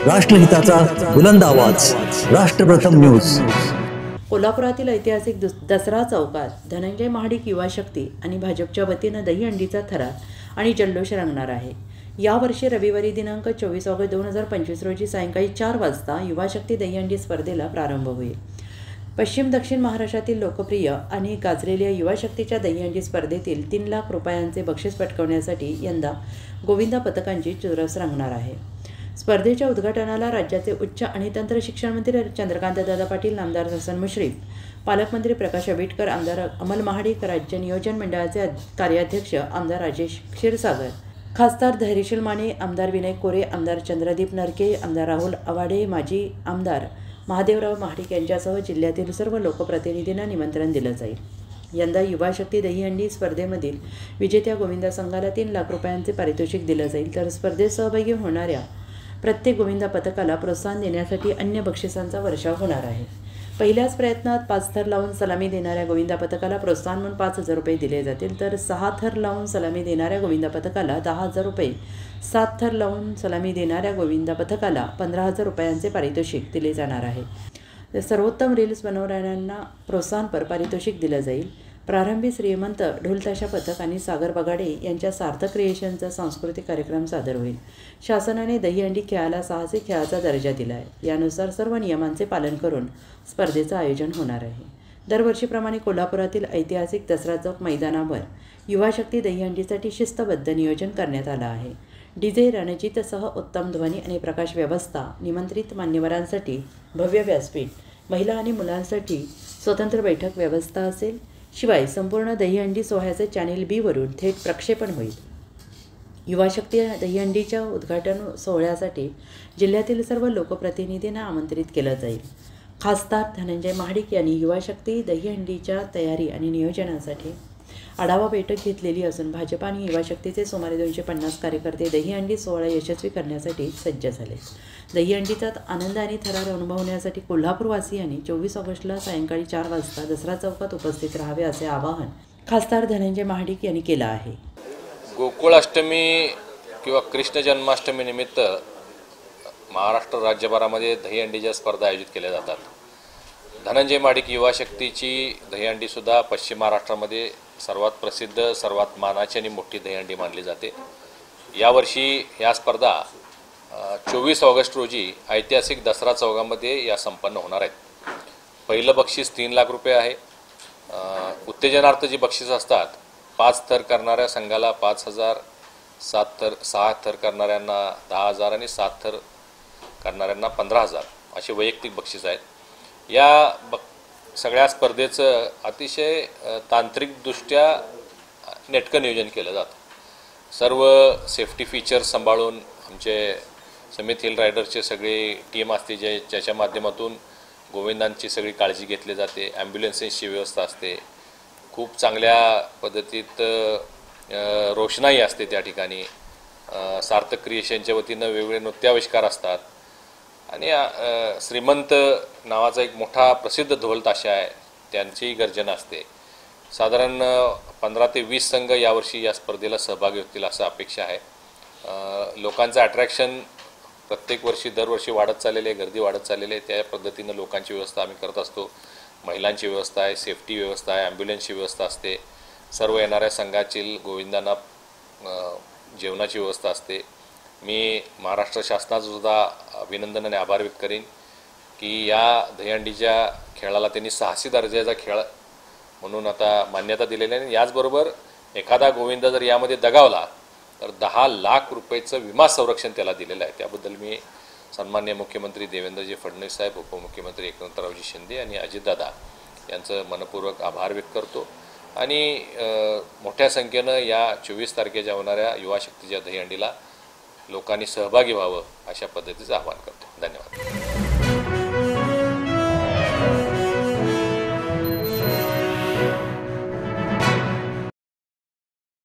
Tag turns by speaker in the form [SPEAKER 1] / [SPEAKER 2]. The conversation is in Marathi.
[SPEAKER 1] राष्ट्रहिताचा बुलंद आवाज, राष्ट्रप्रथम न्यूज।
[SPEAKER 2] कोल्हापुरातील ऐतिहासिक दसरा चौकात धनंजय महाडिक युवा शक्ती आणि भाजपच्या वतीनं दहीहंडीचा थरार आणि जल्लोष रंगणार आहे। यावर्षी रविवारी दिनांक 24 ऑगस्ट 2025 रोजी सायंकाळी 4 वाजता युवा शक्ती दहीहंडी स्पर्धेला प्रारंभ होईल। पश्चिम दक्षिण महाराष्ट्रातील लोकप्रिय आणि गाजलेल्या युवा शक्तीच्या दहीहंडी स्पर्धेतील 3 लाख रुपयांचे बक्षीस पटकावण्यासाठी यंदा गोविंदा पथकांची चुरस रंगणार आहे। स्पर्धेच्या उद्घाटनाला राज्याचे उच्च आणि तंत्र शिक्षण मंत्री चंद्रकांतदादा पाटील, आमदार हसन मुश्रीफ, पालकमंत्री प्रकाश आंबेडकर, आमदार अमल महाडिक, राज्य नियोजन मंडळाचे कार्याध्यक्ष आमदार राजेश क्षीरसागर, खासदार धैर्यशील माने, आमदार विनय कोरे, आमदार चंद्रदीप नरके, आमदार राहुल आवाडे, माजी आमदार महादेवराव महाडिक यांच्यासह जिल्ह्यातील सर्व लोकप्रतिनिधींना निमंत्रण दिलं जाईल। यंदा युवा शक्ती दहीहंडी स्पर्धेमधील विजेत्या गोविंदा संघाला 3 लाख रुपयांचे पारितोषिक दिलं जाईल, तर स्पर्धेत सहभागी होणाऱ्या प्रत्येक गोविंदा पथकाला प्रोत्साहन देण्यासाठी अन्य बक्षिसांचा वर्षाव होणार आहे। पहिल्याच प्रयत्नात 5 थर लावून सलामी देणाऱ्या गोविंदा पथकाला प्रोत्साहन म्हणून 5,000 रुपये दिले जातील, तर 6 थर लावून सलामी देणाऱ्या गोविंदा पथकाला 10,000 रुपये, 7 थर लावून सलामी देणाऱ्या गोविंदा पथकाला 15,000 रुपयांचे पारितोषिक दिले जाणार आहे। सर्वोत्तम रील्स बनवणाऱ्यांना प्रोत्साहनपर पारितोषिक दिलं जाईल। प्रारंभी श्रीमंत ढोलताशा पथक आणि सागर बगाडे यांच्या सार्थक क्रिएशनचा सांस्कृतिक कार्यक्रम सादर होईल। शासनाने दहीहंडी खेळाला साहसी खेळाचा दर्जा दिला आहे। यानुसार सर्व नियमांचे पालन करून स्पर्धेचं आयोजन होणार आहे। दरवर्षीप्रमाणे कोल्हापुरातील ऐतिहासिक दसरा चौक मैदानावर युवा शक्ती दहीहंडीसाठी शिस्तबद्ध नियोजन करण्यात आलं आहे। डीजे रणजितसह उत्तम ध्वनी आणि प्रकाश व्यवस्था, निमंत्रित मान्यवरांसाठी भव्य व्यासपीठ, महिला आणि मुलांसाठी स्वतंत्र बैठक व्यवस्था असेल। शिवाय संपूर्ण दहीहंडी सोहळ्याचे चॅनेल B वरून थेट प्रक्षेपण होईल। युवा शक्ती दहीहंडीच्या उद्घाटन सोहळ्यासाठी जिल्ह्यातील सर्व लोकप्रतिनिधींना आमंत्रित केलं जाईल। खासदार धनंजय महाडिक यांनी युवा शक्ती दहीहंडीच्या तयारी आणि नियोजनासाठी आढावा बैठक घेतलेली असून भाजप आणि युवा शक्तीचे सुमारे 250 कार्यकर्ते दहीहंडी सोहळा यशस्वी करण्यासाठी सज्ज झाले। दहीहंडीचा आनंद आणि थरार अनुभवण्यासाठी कोल्हापूरवासियांनी 24 ऑगस्टला सायंकाळी 4 वाजता दसरा चौकात उपस्थित राहावे असे आवाहन खासदार धनंजय महाडिक यांनी केलं आहे।
[SPEAKER 3] गोकुळाष्टमी किंवा कृष्ण जन्माष्टमी निमित्त महाराष्ट्र राज्यभरामध्ये दहीहंडीच्या स्पर्धा आयोजित केल्या जातात। धनंजय महाडिक युवा शक्तीची दहीहंडी सुद्धा पश्चिम महाराष्ट्रामध्ये सर्वात प्रसिद्ध, सर्वात मानाची आणि मोठी दहीहंडी मानली जाते। यावर्षी या स्पर्धा 24 ऑगस्ट रोजी ऐतिहासिक दसरा चौकामध्ये या संपन्न होणार आहेत। पहिलं बक्षीस 3 लाख रुपये आहे। उत्तेजनार्थ जी बक्षीस असतात, 5 थर करणाऱ्या संघाला 5,000, 6 थर करणाऱ्यांना 10,000 आणि 7 थर करणाऱ्यांना 15,000 असे वैयक्तिक बक्षीस आहेत। या सगळ्या स्पर्धेचं अतिशय तांत्रिकदृष्ट्या नेटकं नियोजन केलं जातं। सर्व सेफ्टी फीचर्स सांभाळून आमचे समित हिल रायडरचे सगळी टीम असते, ज्याच्या माध्यमातून गोविंदांची सगळी काळजी घेतली जाते। ॲम्ब्युलन्सेसची व्यवस्था असते, खूप चांगल्या पद्धतीत रोषणाई असते त्या ठिकाणी। सार्थक क्रिएशनच्या वतीनं वेगवेगळे नृत्याविष्कार असतात आणि श्रीमंत नावाचा एक मोठा प्रसिद्ध ढोल ताशा आहे, त्यांची गर्जना असते। साधारण 15 ते 20 संघ यावर्षी या स्पर्धेला सहभागी होतील असं अपेक्षा आहे। लोकांचं अट्रॅक्शन प्रत्येक वर्षी दरवर्षी वाढत चाललेले आहे, गर्दी वाढत चाललेली आहे। त्या पद्धतीनं लोकांची व्यवस्था आम्ही करत असतो। महिलांची व्यवस्था आहे, सेफ्टी व्यवस्था आहे, ॲम्ब्युलन्सची व्यवस्था असते। सर्व येणाऱ्या संघातील गोविंदांना जेवणाची व्यवस्था असते। मी महाराष्ट्र शासनाचं सुद्धा अभिनंदन आणि आभार व्यक्त करीन की या दहीहंडीच्या खेळाला त्यांनी साहसी दर्जाचा खेळ म्हणून आता मान्यता दिलेली आहे। याचबरोबर एखादा गोविंदा जर यामध्ये दगावला तर 10 लाख रुपयेचं विमा संरक्षण त्याला दिलेलं आहे। त्याबद्दल मी सन्माननीय मुख्यमंत्री देवेंद्रजी फडणवीस साहेब, उपमुख्यमंत्री एकनाथरावजी शिंदे आणि अजितदादा यांचं मनपूर्वक आभार व्यक्त करतो आणि मोठ्या संख्येनं या 24 तारखेच्या होणाऱ्या युवा शक्तीच्या दहीहंडीला लोकांनी सहभागी व्हावं अशा पद्धतीचं आवाहन करतो। धन्यवाद।